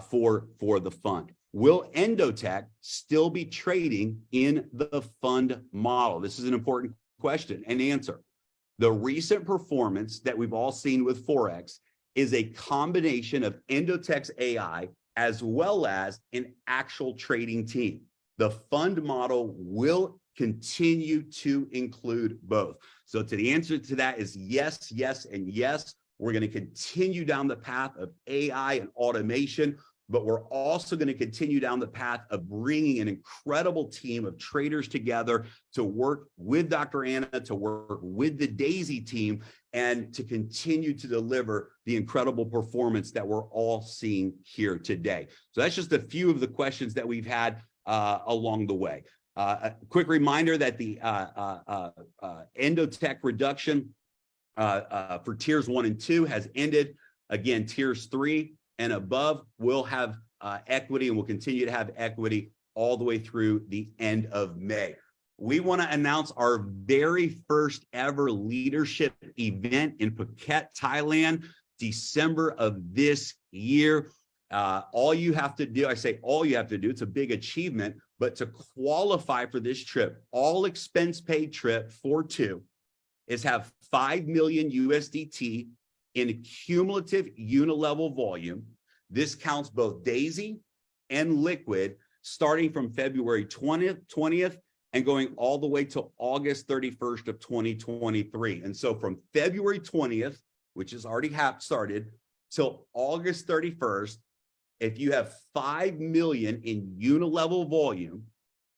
for the fund. Will Endotech still be trading in the fund model? This is an important question and answer. The recent performance that we've all seen with Forex is a combination of Endotech's AI as well as an actual trading team. The fund model will continue to include both. So to the answer to that is yes, yes, and yes. We're going to continue down the path of AI and automation, but we're also going to continue down the path of bringing an incredible team of traders together to work with Dr. Anna, to work with the Daisy team, and to continue to deliver the incredible performance that we're all seeing here today. So that's just a few of the questions that we've had along the way. A quick reminder that the Endotech reduction for tiers 1 and 2 has ended. Again, tiers 3 and above will have equity and will continue to have equity all the way through the end of May. We want to announce our very first ever leadership event in Phuket, Thailand, December of this year. All you have to do, I say all you have to do, it's a big achievement, but to qualify for this trip, all expense paid trip for 2 is have 5 million USDT in cumulative unilevel volume. This counts both Daisy and Liquid, starting from February 20th and going all the way to August 31st of 2023. And so from February 20th, which has already started, till August 31st, if you have 5 million in unilevel volume,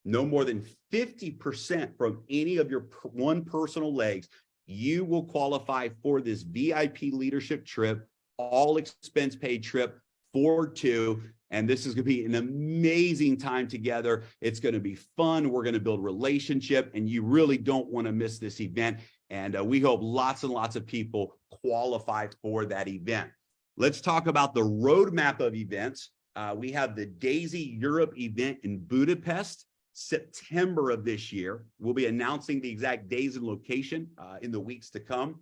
no more than 50% from any of your one personal legs, you will qualify for this VIP leadership trip, all expense paid trip for 2. And this is going to be an amazing time together. It's going to be fun. We're going to build relationship, and you really don't want to miss this event. And we hope lots and lots of people qualify for that event. Let's talk about the roadmap of events. We have the Daisy Europe event in Budapest, September of this year. We'll be announcing the exact days and location in the weeks to come.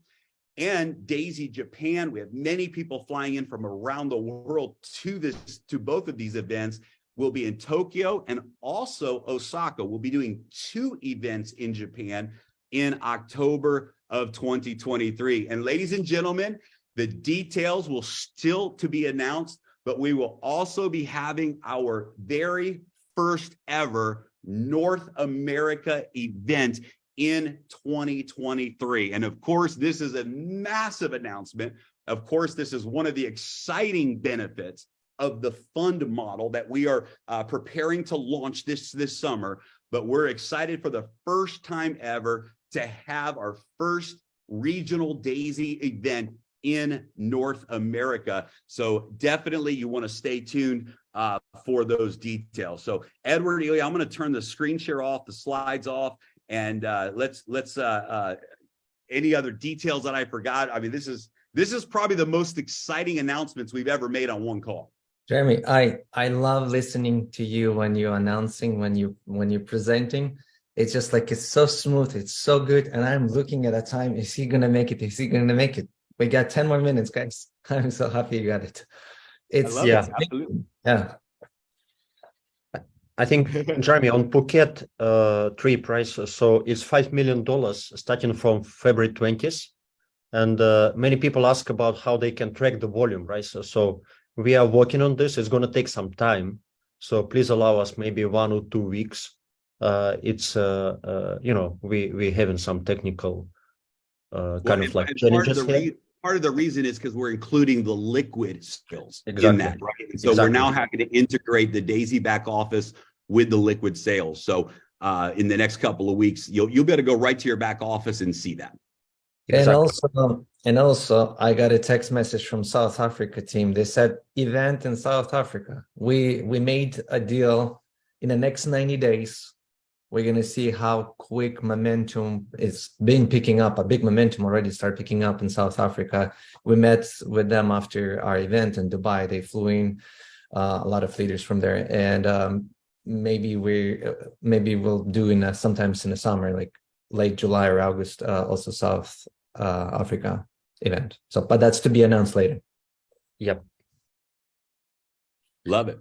And Daisy Japan, we have many people flying in from around the world to both of these events. We'll be in Tokyo and also Osaka. We'll be doing 2 events in Japan in October of 2023. And ladies and gentlemen, the details will still to be announced, but we will also be having our very first ever North America event in 2023. And of course, this is a massive announcement. Of course, this is one of the exciting benefits of the fund model that we are preparing to launch this summer. But we're excited for the first time ever to have our first regional Daisy event in North America. So definitely you want to stay tuned for those details. So Edward, Ilya, I'm going to turn the screen share off, the slides off, and let's any other details that I forgot. I mean, this is probably the most exciting announcements we've ever made on one call. Jeremy, I love listening to you when you're announcing, when you're presenting. It's just like, it's so smooth, it's so good. And I'm looking at a time, is he gonna make it? Is he gonna make it? We got 10 more minutes, guys. I'm so happy you got it. It's Absolutely. Yeah. I think, Jeremy, on Phuket tree price, so it's $5 million starting from February 20th. And many people ask about how they can track the volume, right? So we are working on this. It's going to take some time. So please allow us maybe 1 or 2 weeks. It's, we having some technical challenges here. Part of the reason is because we're including the liquid skills in Exactly. that, right? And so we're now having to integrate the Daisy back office with the liquid sales. So in the next couple of weeks, you'll be able to go right to your back office and see that. Exactly. And also, I got a text message from South Africa team. They said, event in South Africa. We made a deal in the next 90 days. We're going to see how quick momentum is picking up. A big momentum already started picking up in South Africa. We met with them after our event in Dubai. They flew in a lot of leaders from there. And maybe we'll do sometimes in the summer, like late July or August, also South Africa event. So, but that's to be announced later. Yep. Love it.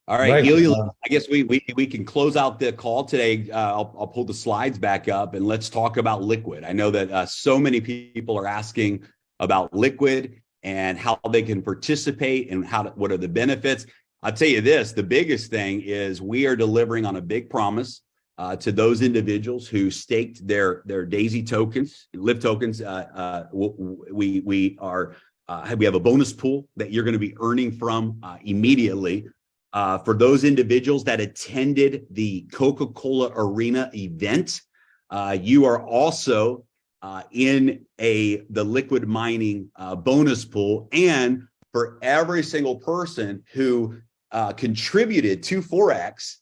All right, Ilya, I guess we can close out the call today. I'll pull the slides back up and let's talk about liquid. I know that so many people are asking about liquid and how they can participate and what are the benefits. I'll tell you this, the biggest thing is we are delivering on a big promise to those individuals who staked their Daisy tokens, LIV tokens. We have a bonus pool that you're going to be earning from immediately. For those individuals that attended the Coca-Cola Arena event, you are also in the liquid mining bonus pool. And for every single person who contributed to Forex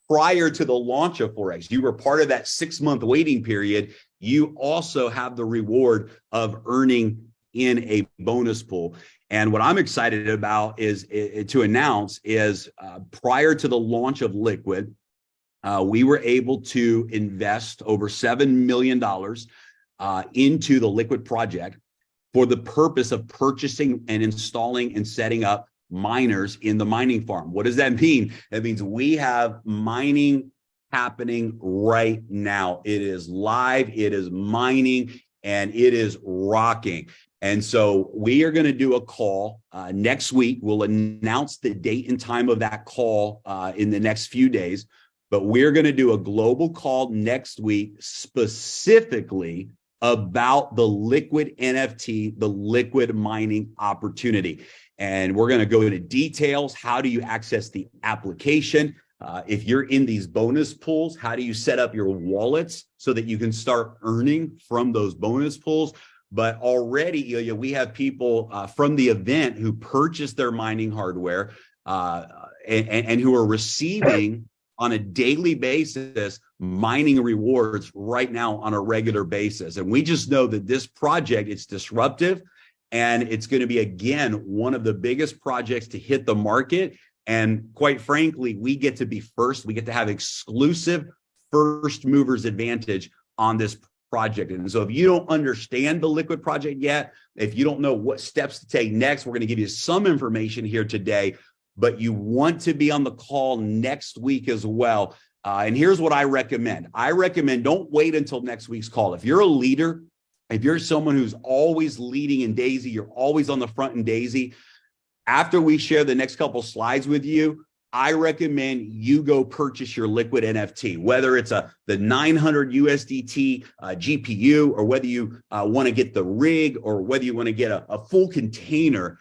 prior to the launch of Forex, you were part of that 6-month waiting period, you also have the reward of earning in a bonus pool. And what I'm excited about is to announce is prior to the launch of Liquid, we were able to invest over $7 million into the Liquid project for the purpose of purchasing and installing and setting up miners in the mining farm. What does that mean? That means we have mining happening right now. It is live, it is mining, and it is rocking. And so we are going to do a call next week. We'll announce the date and time of that call in the next few days. But we're going to do a global call next week specifically about the liquid NFT, the liquid mining opportunity. And we're going to go into details. How do you access the application? If you're in these bonus pools, how do you set up your wallets so that you can start earning from those bonus pools? But already, Ilya, we have people from the event who purchased their mining hardware and who are receiving on a daily basis mining rewards right now on a regular basis. And we just know that this project, it's disruptive, and it's going to be, again, one of the biggest projects to hit the market. And quite frankly, we get to be first. We get to have exclusive first movers advantage on this project. And so if you don't understand the Liquid project yet, if you don't know what steps to take next, we're going to give you some information here today, but you want to be on the call next week as well. And here's what I recommend. I recommend don't wait until next week's call. If you're a leader, if you're someone who's always leading in Daisy, you're always on the front in Daisy, after we share the next couple slides with you, I recommend you go purchase your Liquid NFT, whether it's the 900 USDT GPU, or whether you want to get the rig, or whether you want to get a full container.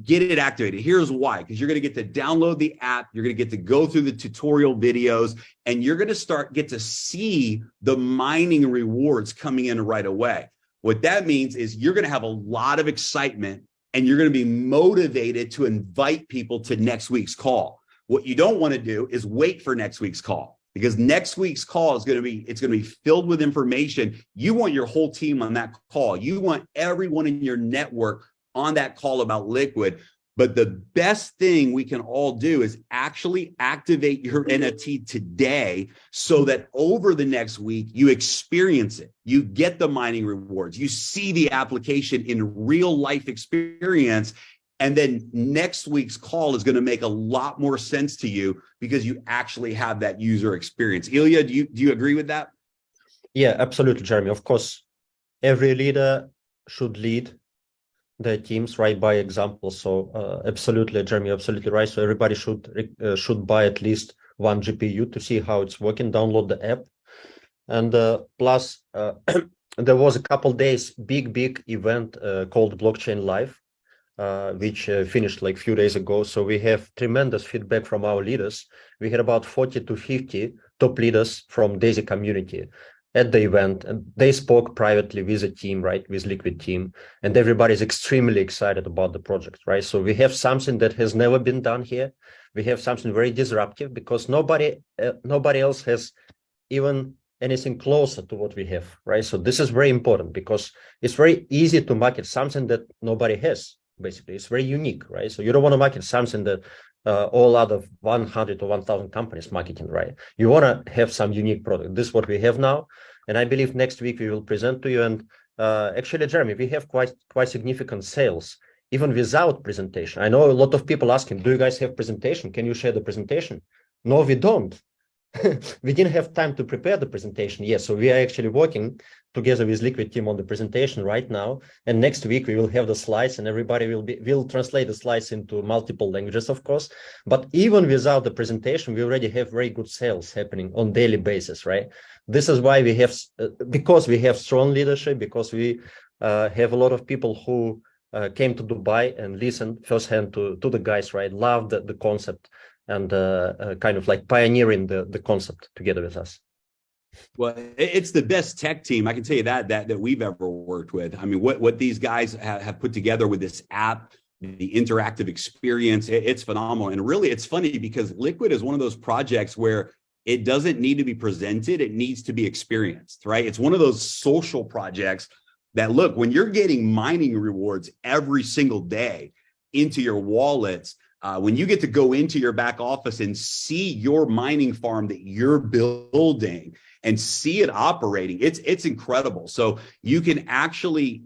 Get it activated. Here's why: because you're going to get to download the app, you're going to get to go through the tutorial videos, and you're going to get to see the mining rewards coming in right away. What that means is you're going to have a lot of excitement and you're going to be motivated to invite people to next week's call. What you don't want to do is wait for next week's call, because next week's call is going to be filled with information. You want your whole team on that call. You want everyone in your network on that call about Liquid. But the best thing we can all do is actually activate your NFT today so that over the next week, you experience it. You get the mining rewards. You see the application in real life experience. And then next week's call is going to make a lot more sense to you because you actually have that user experience. Ilya, do you agree with that? Yeah, absolutely, Jeremy. Of course, every leader should lead their teams right by example. So absolutely, Jeremy, absolutely right. So everybody should buy at least one GPU to see how it's working. Download the app, and plus there was a couple days big event called Blockchain Live, which finished like a few days ago. So we have tremendous feedback from our leaders. We had about 40 to 50 top leaders from Daisy community at the event, and they spoke privately with the team, right, with Liquid team, and everybody's extremely excited about the project, right? So we have something that has never been done here. We have something very disruptive because nobody else has even anything closer to what we have, right? So this is very important because it's very easy to market something that nobody has. Basically, it's very unique, right? So you don't want to market something that all other 100 or 1,000 companies marketing, right? You want to have some unique product. This is what we have now, and I believe next week we will present to you. And actually, Jeremy, we have quite significant sales even without presentation. I know a lot of people asking, "Do you guys have presentation? Can you share the presentation?" No, we don't. We didn't have time to prepare the presentation yet, so we are actually working together with Liquid team on the presentation right now. And next week we will have the slides, and everybody will translate the slides into multiple languages, of course. But even without the presentation, we already have very good sales happening on daily basis, right? This is why we have, because we have strong leadership, because we have a lot of people who came to Dubai and listened firsthand to the guys, right? Loved the concept, and kind of like pioneering the concept together with us. Well, it's the best tech team, I can tell you that we've ever worked with. I mean, what these guys have put together with this app, the interactive experience, it's phenomenal. And really, it's funny because Liquid is one of those projects where it doesn't need to be presented, it needs to be experienced, right? It's one of those social projects that, look, when you're getting mining rewards every single day into your wallets, when you get to go into your back office and see your mining farm that you're building and see it operating, it's incredible. So you can actually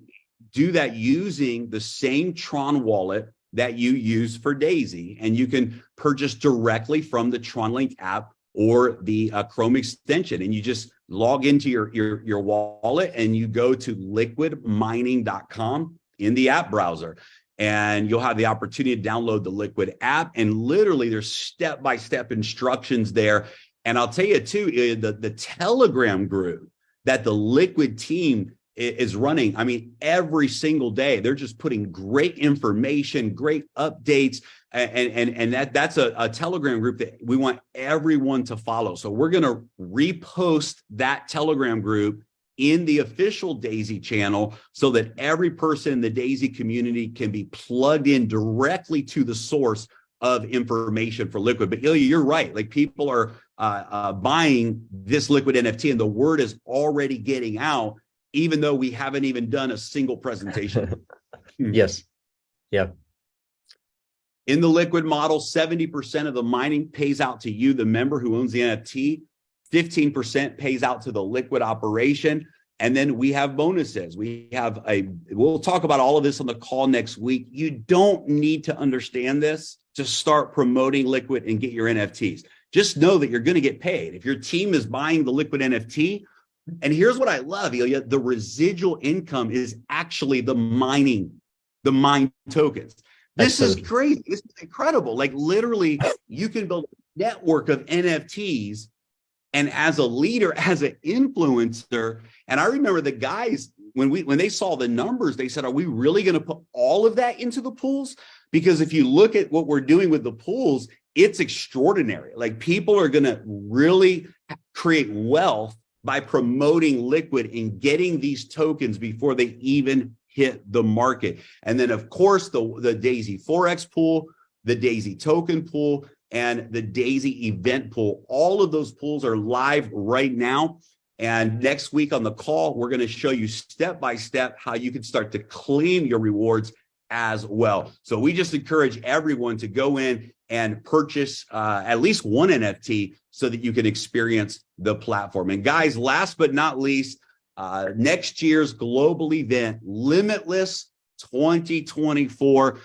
do that using the same Tron wallet that you use for Daisy, and you can purchase directly from the TronLink app or the Chrome extension, and you just log into your wallet and you go to liquidmining.com in the app browser. And you'll have the opportunity to download the Liquid app, and literally there's step-by-step instructions there. And I'll tell you too, the Telegram group that the Liquid team is running, I mean, every single day, they're just putting great information, great updates. And that's a Telegram group that we want everyone to follow. So we're going to repost that Telegram group in the official Daisy channel so that every person in the Daisy community can be plugged in directly to the source of information for Liquid. But Ilya, you're right. Like, people are buying this Liquid NFT, and the word is already getting out, even though we haven't even done a single presentation. Yes. Yeah. In the Liquid model, 70% of the mining pays out to you, the member who owns the NFT. 15% pays out to the Liquid operation. And then we have bonuses. We'll talk about all of this on the call next week. You don't need to understand this to start promoting Liquid and get your NFTs. Just know that you're going to get paid. If your team is buying the Liquid NFT, and here's what I love, Ilya, the residual income is actually the mine tokens. This is crazy. This is incredible. Like, literally, you can build a network of NFTs. And as a leader, as an influencer, and I remember the guys, when they saw the numbers, they said, "Are we really going to put all of that into the pools?" Because if you look at what we're doing with the pools, it's extraordinary. Like, people are going to really create wealth by promoting Liquid and getting these tokens before they even hit the market. And then, of course, the Daisy Forex pool, the Daisy token pool, and the Daisy event pool. All of those pools are live right now. And next week on the call, we're going to show you step by step how you can start to claim your rewards as well. So we just encourage everyone to go in and purchase at least one NFT so that you can experience the platform. And guys, last but not least, next year's global event, Limitless 2024.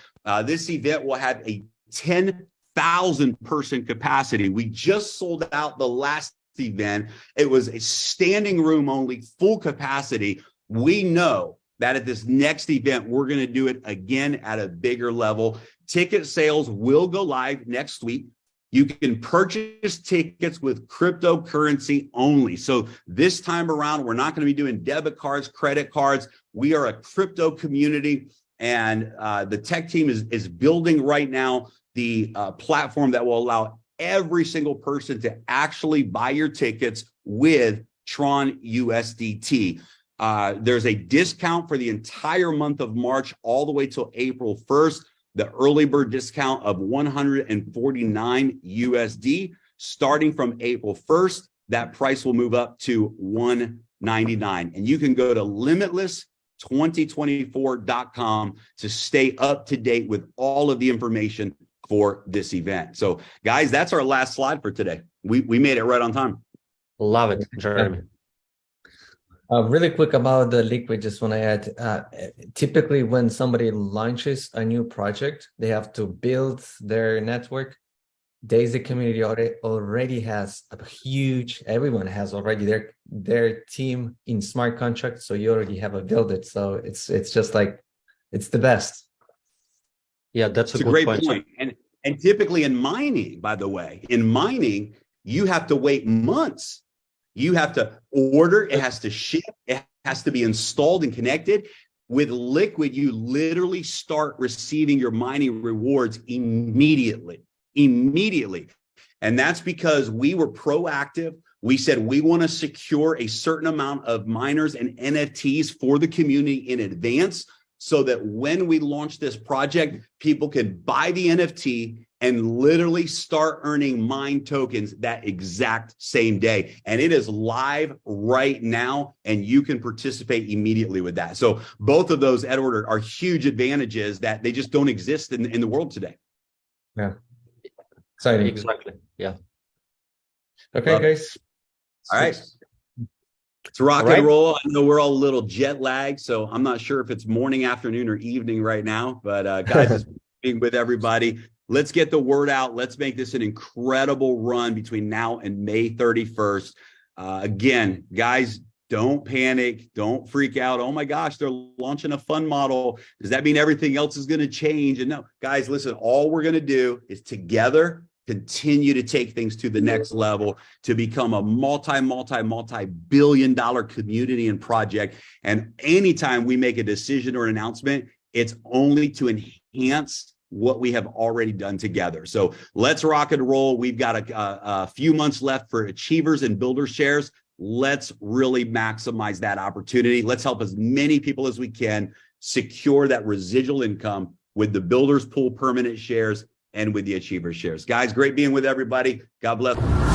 This event will have a 10,000 person capacity. We just sold out the last event. It was a standing room only, full capacity. We know that at this next event, we're going to do it again at a bigger level. Ticket sales will go live next week. You can purchase tickets with cryptocurrency only. So this time around, we're not going to be doing debit cards, credit cards. We are a crypto community, and the tech team is building right now the platform that will allow every single person to actually buy your tickets with Tron USDT. There's a discount for the entire month of March all the way till April 1st. The early bird discount of 149 USD. Starting from April 1st, that price will move up to 199. And you can go to limitless2024.com to stay up to date with all of the information for this event. So guys, that's our last slide for today. We made it right on time. Love it, Jeremy. Really quick about the Liquid, just want to add, typically when somebody launches a new project, they have to build their network. Daisy community already has a huge, everyone has already their team in smart contracts, so you already have a build it. So it's just like, it's the best. Yeah, that's a It's a good great point. And typically in mining, by the way, you have to wait months. You have to order, it has to ship, it has to be installed and connected. With Liquid, you literally start receiving your mining rewards immediately. And that's because we were proactive. We said we want to secure a certain amount of miners and NFTs for the community in advance, so that when we launch this project, people can buy the NFT and literally start earning mine tokens that exact same day. And it is live right now, and you can participate immediately with that. So both of those, Edward, are huge advantages that they just don't exist in the world today. Yeah. Exciting. Exactly. Yeah. Okay, guys. All right. It's rock and roll. I know we're all a little jet lagged, so I'm not sure if it's morning, afternoon, or evening right now. But guys, it's being with everybody. Let's get the word out. Let's make this an incredible run between now and May 31st. Again, guys, don't panic. Don't freak out. Oh my gosh, they're launching a fund model. Does that mean everything else is going to change? And no, guys, listen, all we're going to do is together continue to take things to the next level, to become a multi-billion-dollar community and project. And anytime we make a decision or an announcement, it's only to enhance what we have already done together. So let's rock and roll. We've got a few months left for Achievers and Builder shares. Let's really maximize that opportunity. Let's help as many people as we can secure that residual income with the Builders Pool permanent shares and with the Achievers shares. Guys, great being with everybody. God bless.